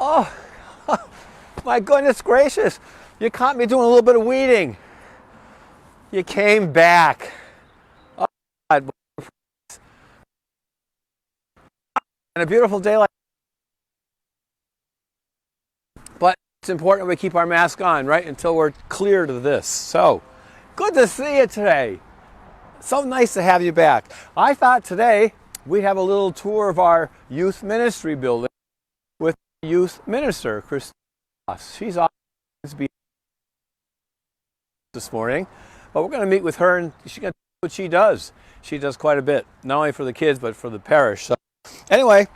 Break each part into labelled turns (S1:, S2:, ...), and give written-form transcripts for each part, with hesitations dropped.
S1: Oh, my goodness gracious. You caught me doing a little bit of weeding. You came back. Oh, God. And a beautiful day like but it's important we keep our mask on, right, until we're cleared of this. So, good to see you today. So nice to have you back. I thought today we'd have a little tour of our youth ministry building with youth minister, Christine Goss. She's always been this morning, but we're going to meet with her and she's going to do what she does. She does quite a bit, not only for the kids, but for the parish. So anyway,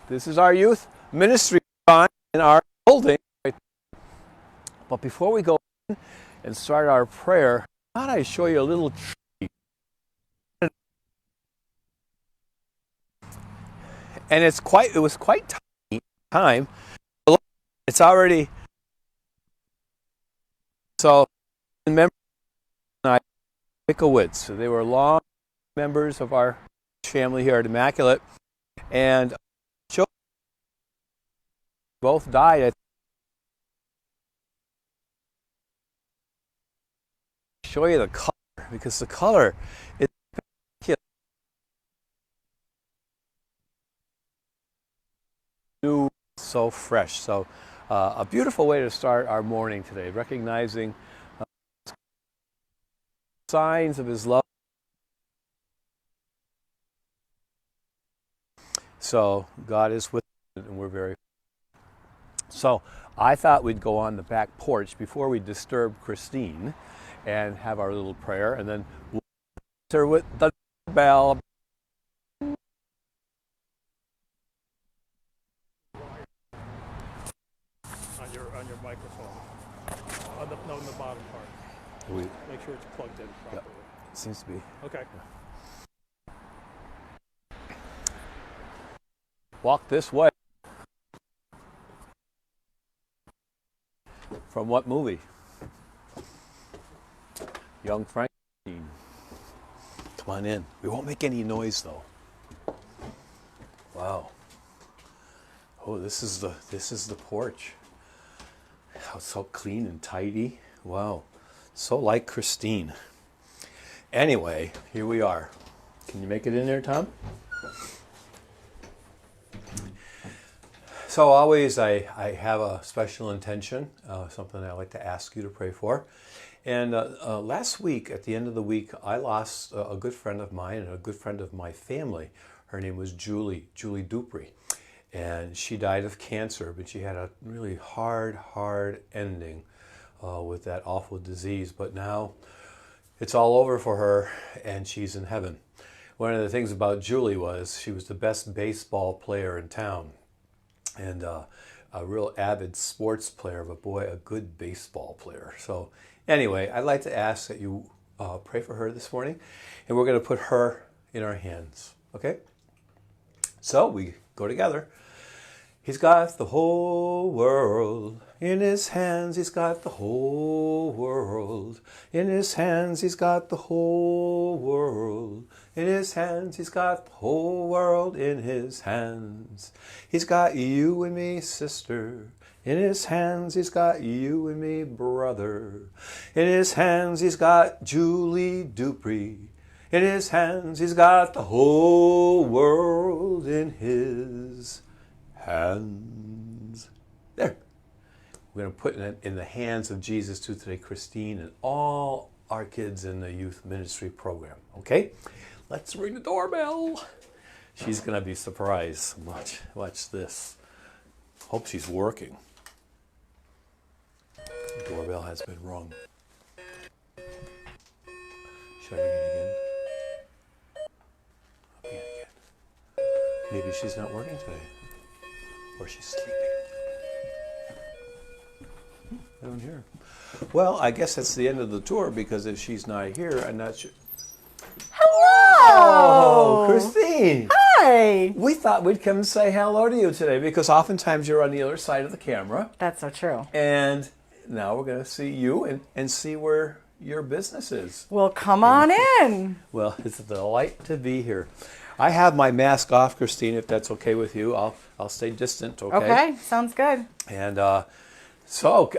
S1: this is our youth ministry in our building. But before we go in and start our prayer, I thought I'd show you a little tree. And it was quite tiny time. It's already, so members and I, Pickowitz, so they were long members of our family here at Immaculate, and both died. Show you the color, because the color is new, so fresh. So a beautiful way to start our morning today, recognizing signs of his love. So God is with us, and we're very. So I thought we'd go on the back porch before we disturb Christine and have our little prayer, and then we'll enter with the bell.
S2: On your microphone. On the bottom part. Make sure it's plugged in properly.
S1: Yep. It seems to be.
S2: Okay.
S1: Walk this way. From what movie? Young Frankenstein. Come on in. We won't make any noise though. Wow. Oh, this is the porch. How it's so clean and tidy. Wow. So like Christine. Anyway, here we are. Can you make it in there, Tom? So always I have a special intention, something I like to ask you to pray for. And last week, at the end of the week, I lost a good friend of mine and a good friend of my family. Her name was Julie Dupree. And she died of cancer, but she had a really hard ending with that awful disease. But now it's all over for her, and she's in heaven. One of the things about Julie was she was the best baseball player in town. And a real avid sports player, but boy, a good baseball player. So anyway, I'd like to ask that you pray for her this morning, and we're going to put her in our hands, okay? So we go together. He's got the whole world in his hands. He's got the whole world in his hands. He's got the whole world in his hands. He's got the whole world in his hands. He's got you and me, sister. In his hands, he's got you and me, brother. In his hands, he's got Julie Dupree. In his hands, he's got the whole world in his hands. There. We're going to put it in the hands of Jesus too today, Christine, and all our kids in the youth ministry program. Okay? Let's ring the doorbell. She's going to be surprised. Watch this. Hope she's working. The doorbell has been rung. Should I ring it again? I'll ring it again. Maybe she's not working today. Or she's sleeping. I don't hear her. Well, I guess that's the end of the tour, because if she's not here, I'm not sure.
S3: Hello!
S1: Oh, Christine!
S3: Hi!
S1: We thought we'd come and say hello to you today, because oftentimes you're on the other side of the camera.
S3: That's so true.
S1: And now we're going to see you and see where your business is.
S3: Well, come on in.
S1: Well, it's a delight to be here. I have my mask off, Christine, if that's okay with you. I'll stay distant, okay?
S3: Okay, sounds good.
S1: And so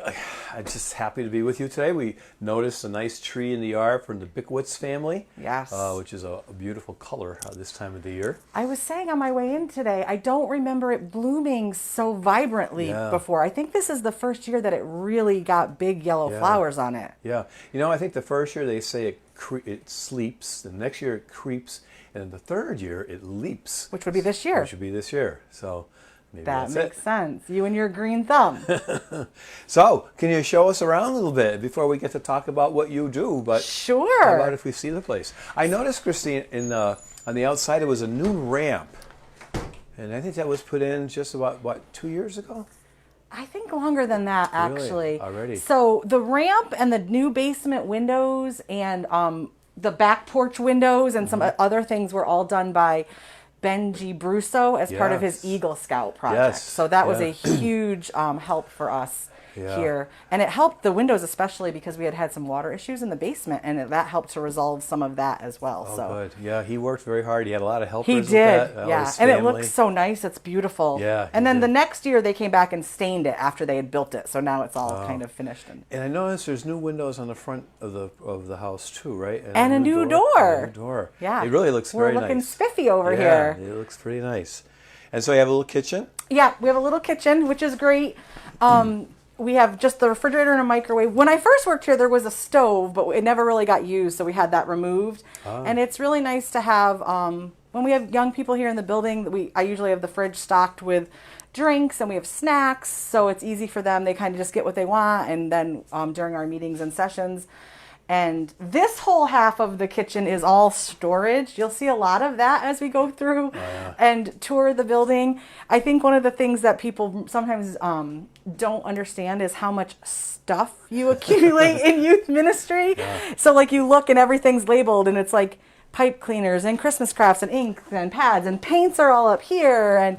S1: I'm just happy to be with you today. We noticed a nice tree in the yard from the Bickwitz family.
S3: Yes.
S1: Which is a beautiful color this time of the year.
S3: I was saying on my way in today, I don't remember it blooming so vibrantly before. I think this is the first year that it really got big yellow flowers on it.
S1: Yeah. I think the first year they say it sleeps, the next year it creeps, and then the third year it leaps.
S3: Which would be this year.
S1: Which would be this year. So maybe
S3: that
S1: that's
S3: makes
S1: it.
S3: sense. You and your green thumb.
S1: So, can you show us around a little bit before we get to talk about what you do? But
S3: sure.
S1: How about if we see the place? I noticed, Christine, on the outside there was a new ramp. And I think that was put in just about, 2 years ago?
S3: I think longer than that, actually.
S1: Really? Already?
S3: So the ramp and the new basement windows and the back porch windows and some other things were all done by Benji Brusso as part of his Eagle Scout project.
S1: Yes.
S3: So that was a huge help for us here. And it helped the windows especially because we had some water issues in the basement, and that helped to resolve some of that as well.
S1: Oh,
S3: so
S1: good. Yeah, he worked very hard. He had a lot of helpers.
S3: He
S1: with
S3: did,
S1: that,
S3: yeah.
S1: his
S3: And it
S1: family.
S3: looks so nice. It's beautiful.
S1: Yeah,
S3: And
S1: he
S3: then
S1: did.
S3: the next year they came back and stained it after they had built it. So now it's all kind of finished.
S1: And I noticed there's new windows on the front of the house too, right?
S3: And a new door.
S1: And a new door.
S3: Yeah.
S1: It really looks very nice.
S3: We're looking spiffy over here.
S1: Yeah, it looks pretty nice. And so you have a little kitchen?
S3: Yeah, we have a little kitchen, which is great. We have just the refrigerator and a microwave. When I first worked here, there was a stove, but it never really got used, so we had that removed. And it's really nice to have, when we have young people here in the building, I usually have the fridge stocked with drinks, and we have snacks, so it's easy for them. They kind of just get what they want, and then during our meetings and sessions. And this whole half of the kitchen is all storage. You'll see a lot of that as we go through and tour the building. I think one of the things that people sometimes don't understand is how much stuff you accumulate in youth ministry. So like you look and everything's labeled, and it's like pipe cleaners and Christmas crafts and ink and pads and paints are all up here. And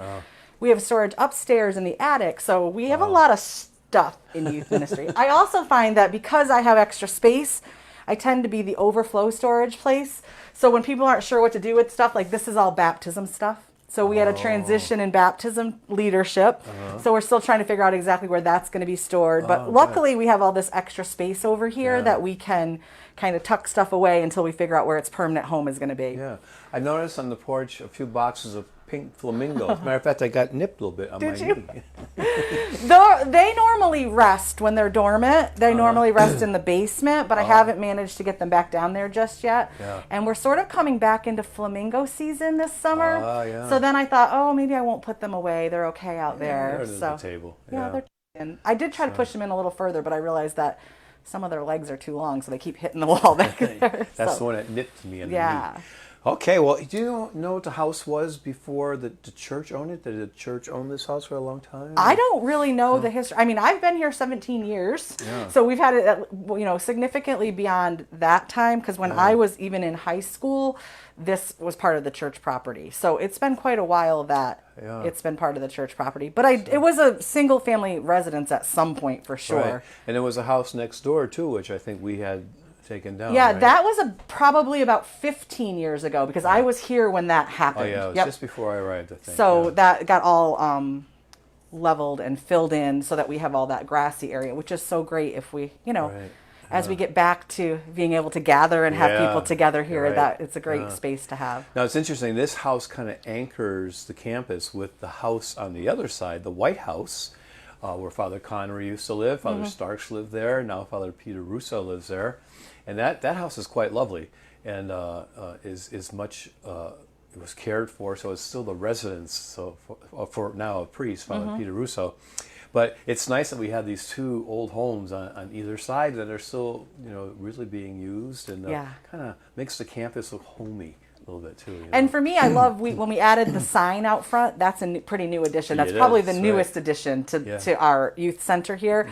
S3: we have storage upstairs in the attic. So we have a lot of stuff in youth ministry. I also find that because I have extra space, I tend to be the overflow storage place. So when people aren't sure what to do with stuff, like this is all baptism stuff. So we had a transition in baptism leadership. So we're still trying to figure out exactly where that's going to be stored. But luckily we have all this extra space over here that we can kind of tuck stuff away until we figure out where its permanent home is going to be.
S1: Yeah. I noticed on the porch a few boxes of pink flamingos. As a matter of fact, I got nipped a little bit on my knee.
S3: They normally rest when they're dormant. They normally rest in the basement, but I haven't managed to get them back down there just yet. And we're sort of coming back into flamingo season this summer. So then I thought, oh, maybe I won't put them away. They're okay out there.
S1: They're at the table.
S3: Yeah, they're in. I did try to push them in a little further, but I realized that some of their legs are too long, so they keep hitting the wall back there.
S1: That's the one that nipped me in the
S3: knee.
S1: Okay, well, do you know what the house was before the church owned it? Did the church own this house for a long time?
S3: I don't really know the history. I mean, I've been here 17 years, so we've had it, significantly beyond that time, because when I was even in high school, this was part of the church property. So it's been quite a while that it's been part of the church property. But it was a single-family residence at some point, for sure.
S1: Right. And there was a house next door, too, which I think we had taken down.
S3: Yeah,
S1: right?
S3: that was probably about 15 years ago, because I was here when that happened.
S1: Oh, yeah, it was just before I arrived, I think.
S3: So that got all leveled and filled in so that we have all that grassy area, which is so great if we, as we get back to being able to gather and have people together here, that it's a great space to have.
S1: Now, it's interesting. This house kind of anchors the campus with the house on the other side, the White House, where Father Connery used to live. Father Starks lived there. Now Father Peter Russo lives there. And that house is quite lovely, and is much. It was cared for, so it's still the residence. So for now a priest, Father Peter Russo, but it's nice that we have these two old homes on either side that are still really being used, and kind of makes the campus look homey a little bit too.
S3: And for me, I love when we added the sign out front. That's a pretty new addition. That's probably the newest addition to our youth center here,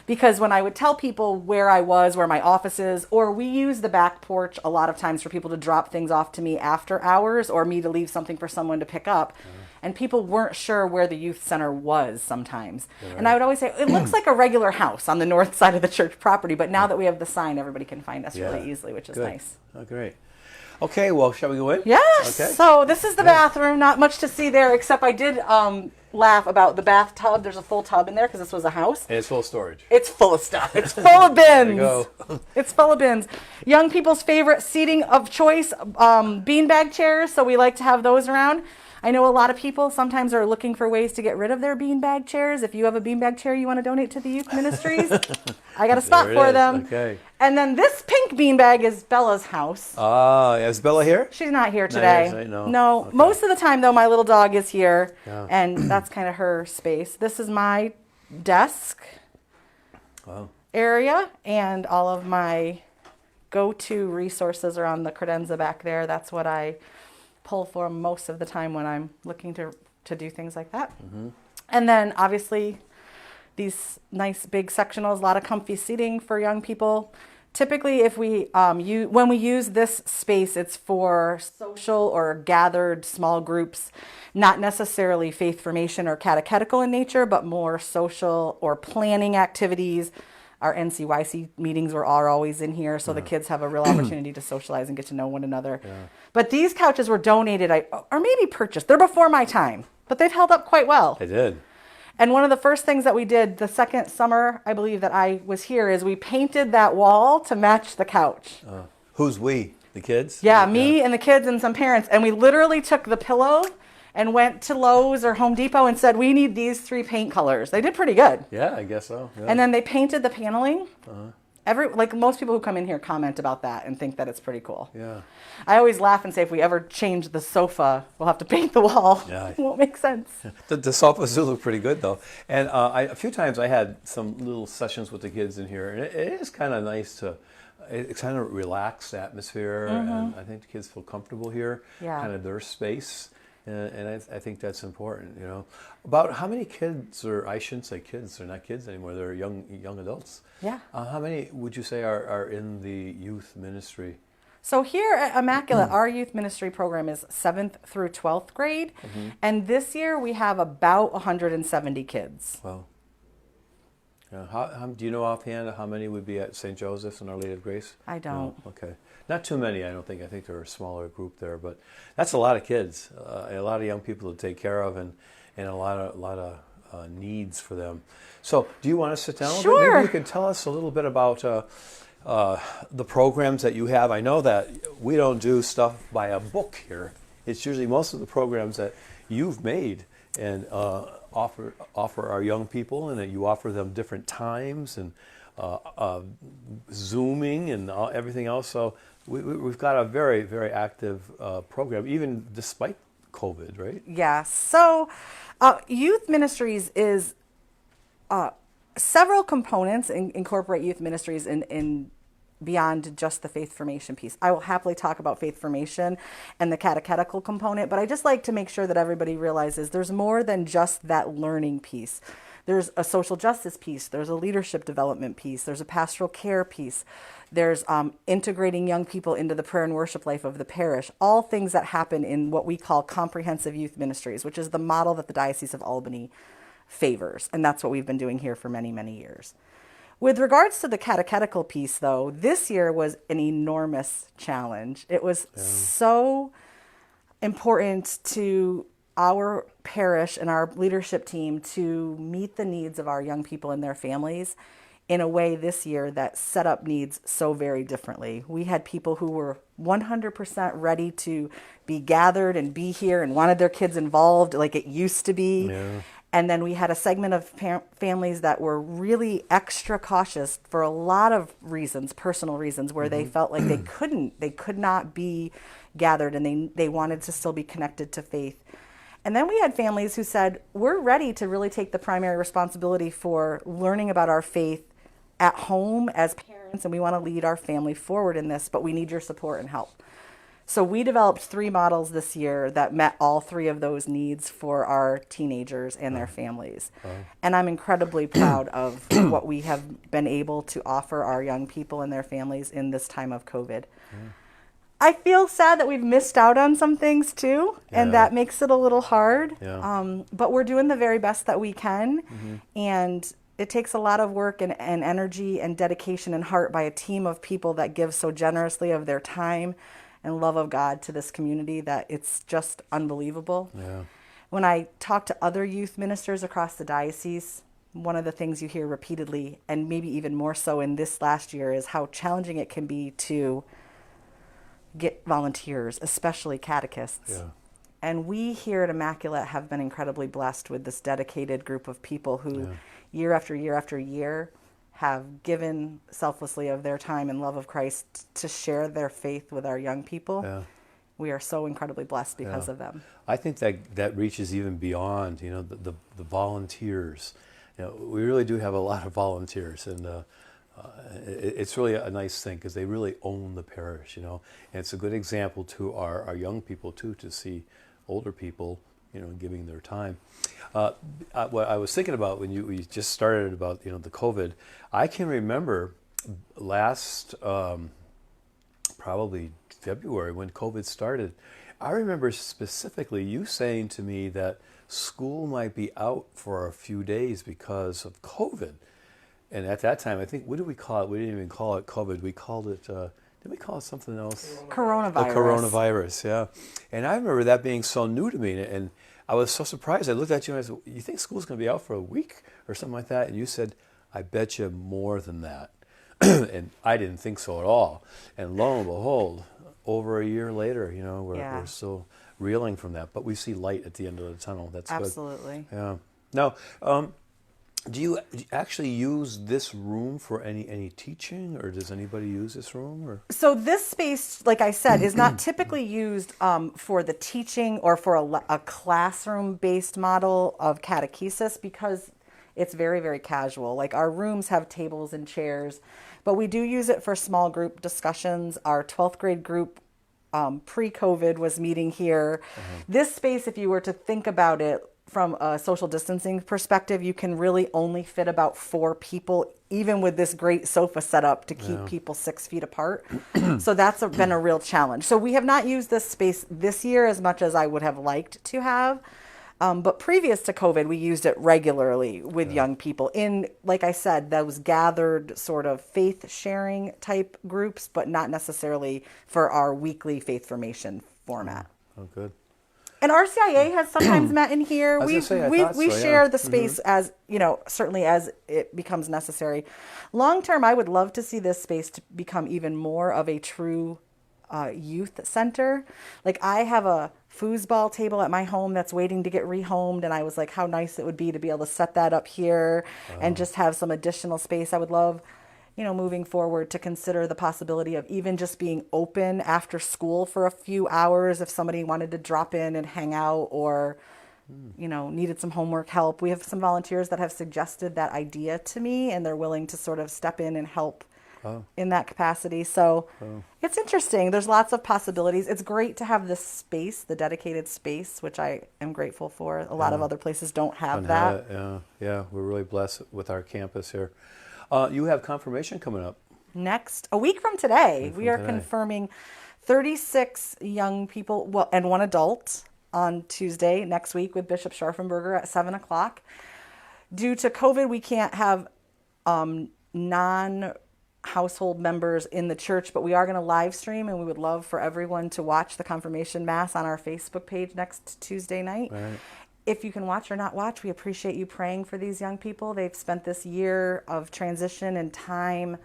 S3: because when I would tell people where I was, where my office is, or we use the back porch a lot of times for people to drop things off to me after hours, or me to leave something for someone to pick up. And people weren't sure where the youth center was sometimes. And I would always say, it looks like a regular house on the north side of the church property, but now that we have the sign, everybody can find us really easily, which is nice.
S1: Oh, great. Okay, well, shall we go in?
S3: Yes.
S1: Okay.
S3: So this is the bathroom. Not much to see there, except I did laugh about the bathtub. There's a full tub in there because this was a house.
S1: And it's full of storage.
S3: It's full of stuff. It's full of bins.
S1: There you go.
S3: It's full of bins. Young people's favorite seating of choice, beanbag chairs. So we like to have those around. I know a lot of people sometimes are looking for ways to get rid of their beanbag chairs. If you have a beanbag chair you want to donate to the Youth Ministries, I got a spot for them.
S1: Okay.
S3: And then this pink beanbag is Bella's house.
S1: Is Bella here?
S3: She's not here today.
S1: No. Okay.
S3: Most of the time, though, my little dog is here,
S1: Yeah.
S3: and that's kind of her space. This is my desk area, and all of my go-to resources are on the credenza back there. That's what I pull for most of the time when I'm looking to do things like that. Mm-hmm. And then, obviously, these nice big sectionals, a lot of comfy seating for young people. Typically, if we when we use this space, it's for social or gathered small groups, not necessarily faith formation or catechetical in nature, but more social or planning activities. Our NCYC meetings are always in here, so the kids have a real opportunity to socialize and get to know one another. Yeah. But these couches were donated, or maybe purchased. They're before my time, but they've held up quite well.
S1: They did.
S3: And one of the first things that we did the second summer, I believe, that I was here is we painted that wall to match the couch.
S1: Who's we? The kids?
S3: Yeah, me and the kids and some parents. And we literally took the pillow and went to Lowe's or Home Depot and said, we need these 3 paint colors. They did pretty good.
S1: Yeah, I guess so. Yeah.
S3: And then they painted the paneling. Most people who come in here comment about that and think that it's pretty cool.
S1: Yeah.
S3: I always laugh and say if we ever change the sofa, we'll have to paint the wall. Yeah. It won't make sense.
S1: The sofas do look pretty good, though. And a few times I had some little sessions with the kids in here, and it is kind of nice to... It's kind of a relaxed atmosphere, and I think the kids feel comfortable here, kind of their space. And I think that's important, you know. About how many kids, or I shouldn't say kids, they're not kids anymore, they're young adults.
S3: Yeah.
S1: How many would you say are in the youth ministry?
S3: So here at Immaculate, our youth ministry program is 7th through 12th grade. And this year we have about 170 kids.
S1: Wow. Do you know offhand how many would be at St. Joseph's and Our Lady of Grace?
S3: I don't.
S1: No? Okay. Not too many, I don't think. I think they're a smaller group there, but that's a lot of kids, a lot of young people to take care of, and a lot of needs for them. So, do you want to sit down?
S3: Sure.
S1: Maybe you can tell us a little bit about the programs that you have. I know that we don't do stuff by a book here. It's usually most of the programs that you've made and offer our young people, and that you offer them different times and Zooming and everything else. So we've got a very, very active program, even despite COVID, right?
S3: Yeah. So Youth Ministries is several components incorporate Youth Ministries in beyond just the faith formation piece. I will happily talk about faith formation and the catechetical component, but I just like to make sure that everybody realizes there's more than just that learning piece. There's a social justice piece, there's a leadership development piece, there's a pastoral care piece, there's integrating young people into the prayer and worship life of the parish, all things that happen in what we call comprehensive youth ministries, which is the model that the Diocese of Albany favors, and that's what we've been doing here for many, many years. With regards to the catechetical piece, though, this year was an enormous challenge. It was so important to our parish and our leadership team to meet the needs of our young people and their families in a way this year that set up needs so very differently. We had people who were 100% ready to be gathered and be here and wanted their kids involved like it used to be. Yeah. And then we had a segment of families that were really extra cautious for a lot of reasons, personal reasons, where they felt like they could not be gathered, and they wanted to still be connected to faith. And then we had families who said, we're ready to really take the primary responsibility for learning about our faith at home as parents, and we want to lead our family forward in this, but we need your support and help. So we developed 3 models this year that met all 3 of those needs for our teenagers and their families. And I'm incredibly proud of what we have been able to offer our young people and their families in this time of COVID. I feel sad that we've missed out on some things too, and that makes it a little hard. But we're doing the very best that we can, and it takes a lot of work and energy and dedication and heart by a team of people that give so generously of their time and love of God to this community that it's just unbelievable.
S1: Yeah.
S3: When I talk to other youth ministers across the diocese, one of the things you hear repeatedly, and maybe even more so in this last year, is how challenging it can be to get volunteers, especially catechists.
S1: Yeah.
S3: And we here at Immaculate have been incredibly blessed with this dedicated group of people who year after year after year have given selflessly of their time and love of Christ to share their faith with our young people.
S1: Yeah.
S3: We are so incredibly blessed because of them.
S1: I think that reaches even beyond, the volunteers. We really do have a lot of volunteers, and it's really a nice thing because they really own the parish, and it's a good example to our young people too, to see older people, giving their time. What I was thinking about when we just started about, the COVID, I can remember last, probably February when COVID started, I remember specifically you saying to me that school might be out for a few days because of COVID. And at that time, I think, what did we call it? We didn't even call it COVID. We called it, did we call it something else?
S3: Coronavirus.
S1: The coronavirus, yeah. And I remember that being so new to me. And I was so surprised. I looked at you and I said, you think school's going to be out for a week or something like that? And you said, I bet you more than that. And I didn't think so at all. And lo and behold, over a year later, we're still reeling from that. But we see light at the end of the tunnel. That's
S3: Absolutely.
S1: good. Yeah. Now, do you actually use this room for any teaching, or does anybody use this room? Or?
S3: So this space, like I said, is not typically used for the teaching or for a classroom-based model of catechesis because it's very, very casual. Like our rooms have tables and chairs, but we do use it for small group discussions. Our 12th grade group pre-COVID was meeting here. This space, if you were to think about it, from a social distancing perspective, you can really only fit about 4 people, even with this great sofa setup to keep people 6 feet apart. So that's been a real challenge. So we have not used this space this year as much as I would have liked to have. But previous to COVID, we used it regularly with young people in, like I said, those gathered sort of faith sharing type groups, but not necessarily for our weekly faith formation format.
S1: Oh, good.
S3: And RCIA has sometimes met in here. We share the space as, certainly as it becomes necessary. Long term, I would love to see this space to become even more of a true youth center. Like I have a foosball table at my home that's waiting to get rehomed, and I was like, how nice it would be to be able to set that up here and just have some additional space. I would love, moving forward to consider the possibility of even just being open after school for a few hours if somebody wanted to drop in and hang out or, needed some homework help. We have some volunteers that have suggested that idea to me, and they're willing to sort of step in and help in that capacity. So it's interesting. There's lots of possibilities. It's great to have this space, the dedicated space, which I am grateful for. A lot of other places don't have that.
S1: Yeah, we're really blessed with our campus here. You have confirmation coming up.
S3: A week from today, we are confirming 36 young people and 1 adult on Tuesday next week with Bishop Scharfenberger at 7 o'clock. Due to COVID, we can't have non-household members in the church, but we are going to live stream, and we would love for everyone to watch the confirmation mass on our Facebook page next Tuesday night.
S1: Right.
S3: If you can watch or not watch, we appreciate you praying for these young people. They've spent this year of transition and time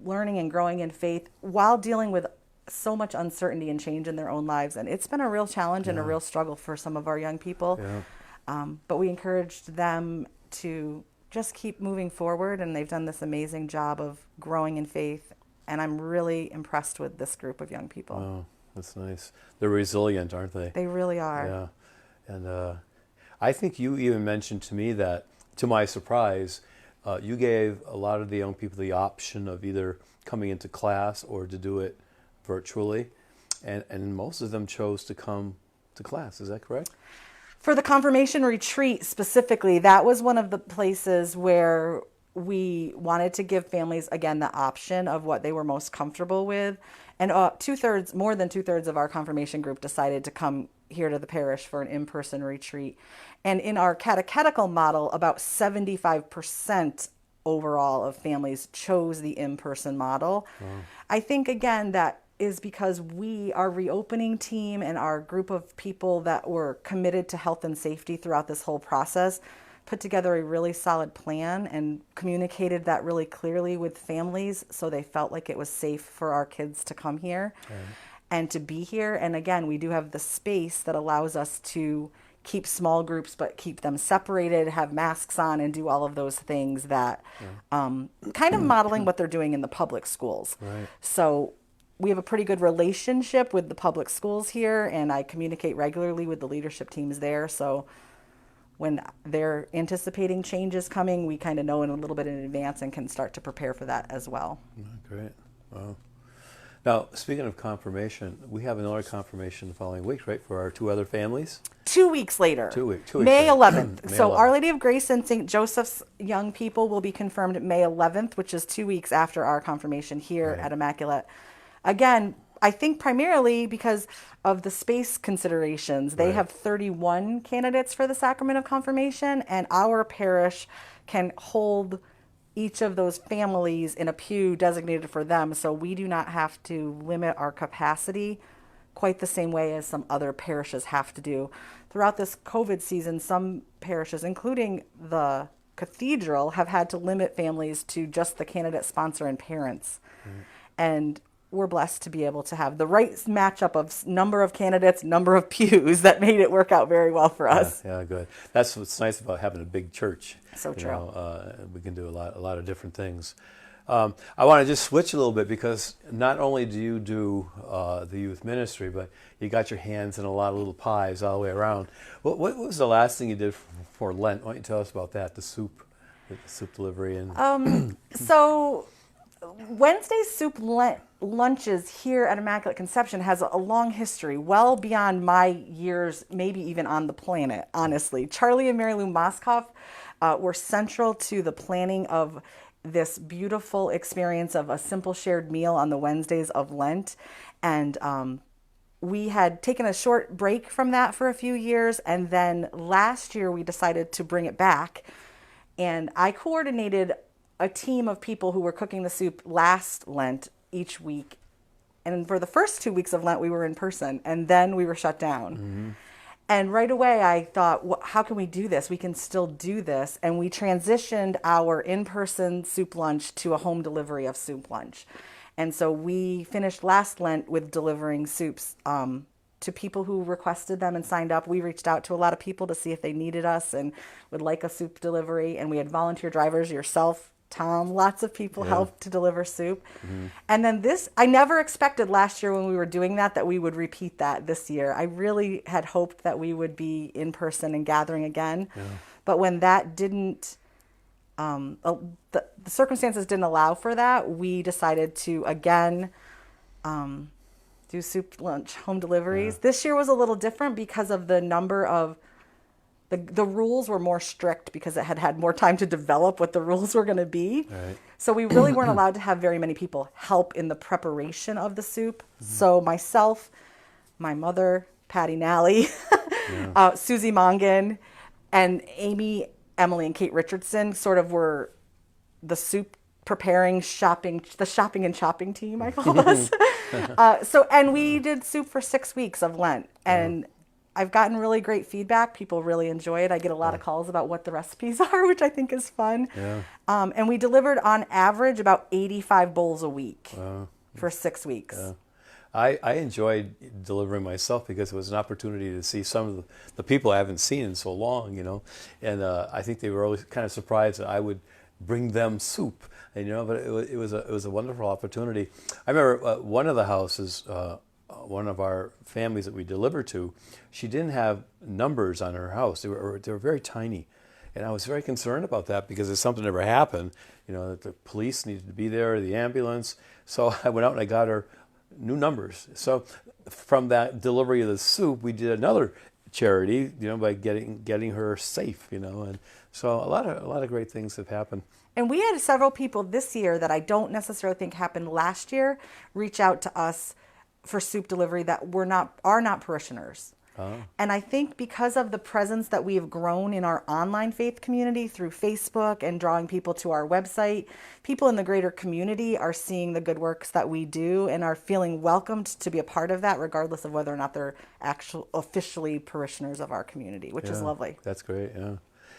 S3: learning and growing in faith while dealing with so much uncertainty and change in their own lives. And it's been a real challenge and a real struggle for some of our young people. But we encouraged them to just keep moving forward, and they've done this amazing job of growing in faith. And I'm really impressed with this group of young people.
S1: Oh, that's nice. They're resilient, aren't they?
S3: They really are.
S1: Yeah. And I think you even mentioned to me that, to my surprise, you gave a lot of the young people the option of either coming into class or to do it virtually. And most of them chose to come to class. Is that correct?
S3: For the confirmation retreat specifically, that was one of the places where we wanted to give families, again, the option of what they were most comfortable with. And more than two-thirds of our confirmation group decided to come here to the parish for an in-person retreat. And in our catechetical model, about 75% overall of families chose the in-person model. I think, again, that is because our reopening team and our group of people that were committed to health and safety throughout this whole process put together a really solid plan and communicated that really clearly with families so they felt like it was safe for our kids to come here and to be here. And again, we do have the space that allows us to keep small groups but keep them separated, have masks on, and do all of those things that kind of modeling what they're doing in the public schools.
S1: Right.
S3: So we have a pretty good relationship with the public schools here, and I communicate regularly with the leadership teams there. So when they're anticipating changes coming, we kind of know in a little bit in advance and can start to prepare for that as well.
S1: Great. Wow. Now, speaking of confirmation, we have another confirmation the following week, right, for our two other families?
S3: 2 weeks later.
S1: 2 weeks.
S3: May
S1: later.
S3: 11th.
S1: May
S3: So
S1: 11th.
S3: Our Lady of Grace and St. Joseph's young people will be confirmed May 11th, which is 2 weeks after our confirmation here at Immaculate. Again, I think primarily because of the space considerations. They have 31 candidates for the sacrament of confirmation, and our parish can hold each of those families in a pew designated for them, so we do not have to limit our capacity quite the same way as some other parishes have to do. Throughout this COVID season, some parishes, including the cathedral, have had to limit families to just the candidate, sponsor, and parents. And we're blessed to be able to have the right matchup of number of candidates, number of pews that made it work out very well for us.
S1: Yeah, good. That's what's nice about having a big church.
S3: So true.
S1: We can do a lot of different things. I want to just switch a little bit because not only do you do the youth ministry, but you got your hands in a lot of little pies all the way around. What was the last thing you did for Lent? Why don't you tell us about that, the soup delivery? And
S3: So Wednesday soup lunches here at Immaculate Conception has a long history, well beyond my years, maybe even on the planet, honestly. Charlie and Mary Lou Moskoff were central to the planning of this beautiful experience of a simple shared meal on the Wednesdays of Lent. And we had taken a short break from that for a few years. And then last year we decided to bring it back. And I coordinated a team of people who were cooking the soup last Lent each week. And for the first 2 weeks of Lent, we were in person, and then we were shut down. And right away, I thought, well, how can we do this? We can still do this. And we transitioned our in-person soup lunch to a home delivery of soup lunch. And so we finished last Lent with delivering soups to people who requested them and signed up. We reached out to a lot of people to see if they needed us and would like a soup delivery. And we had volunteer drivers, yourself, Tom, lots of people helped to deliver soup. And then I never expected last year when we were doing that we would repeat that this year. I really had hoped that we would be in person and gathering again. But when that didn't, the circumstances didn't allow for that, we decided to again do soup lunch home deliveries. This year was a little different because of the number of the rules were more strict because it had more time to develop what the rules were going to be. So we really weren't allowed to have very many people help in the preparation of the soup. So myself, my mother, Patty Nally, Susie Mongan, and Amy, Emily, and Kate Richardson sort of were the soup preparing the shopping and chopping team, I call us. And we did soup for 6 weeks of Lent. And I've gotten really great feedback. People really enjoy it. I get a lot of calls about what the recipes are, which I think is fun. And we delivered on average about 85 bowls a week for 6 weeks.
S1: I enjoyed delivering myself because it was an opportunity to see some of the people I haven't seen in so long, and I think they were always kind of surprised that I would bring them soup, and but it was a wonderful opportunity. I remember one of the houses, one of our families that we delivered to, she didn't have numbers on her house. They were very tiny, and I was very concerned about that because if something ever happened, that the police needed to be there, the ambulance. So I went out and I got her new numbers. So from that delivery of the soup, we did another charity, by getting her safe, and so a lot of great things have happened.
S3: And we had several people this year that I don't necessarily think happened last year reach out to us for soup delivery that are not parishioners. And I think because of the presence that we have grown in our online faith community through Facebook and drawing people to our website, people in the greater community are seeing the good works that we do and are feeling welcomed to be a part of that, regardless of whether or not they're officially parishioners of our community, which is lovely.
S1: That's great, yeah.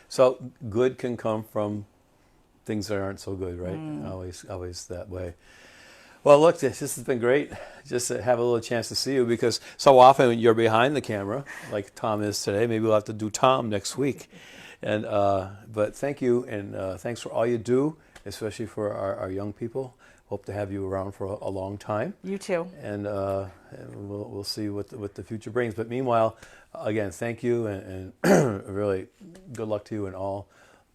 S1: So good can come from things that aren't so good, right? Always that way. Well, look, this has been great just to have a little chance to see you, because so often you're behind the camera, like Tom is today. Maybe we'll have to do Tom next week. And but thank you, and thanks for all you do, especially for our young people. Hope to have you around for a long time.
S3: You too.
S1: And we'll see what the future brings. But meanwhile, again, thank you, and really good luck to you in all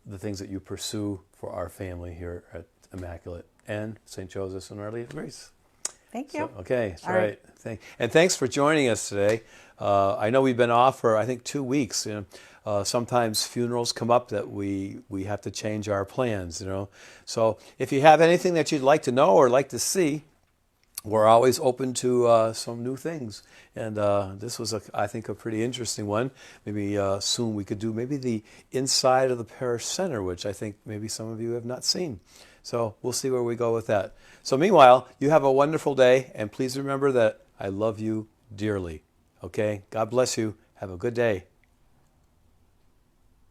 S1: the things that you pursue for our family here at Immaculate and St. Joseph's and Our Lady of Grace.
S3: Thank you.
S1: So, okay, that's right. And thanks for joining us today. I know we've been off for, I think, 2 weeks. You know, sometimes funerals come up that we have to change our plans, you know. So if you have anything that you'd like to know or like to see, we're always open to some new things. And this was, I think, a pretty interesting one. Maybe soon we could do maybe the inside of the parish center, which I think maybe some of you have not seen. So we'll see where we go with that. So meanwhile, you have a wonderful day, and please remember that I love you dearly. Okay? God bless you. Have a good day.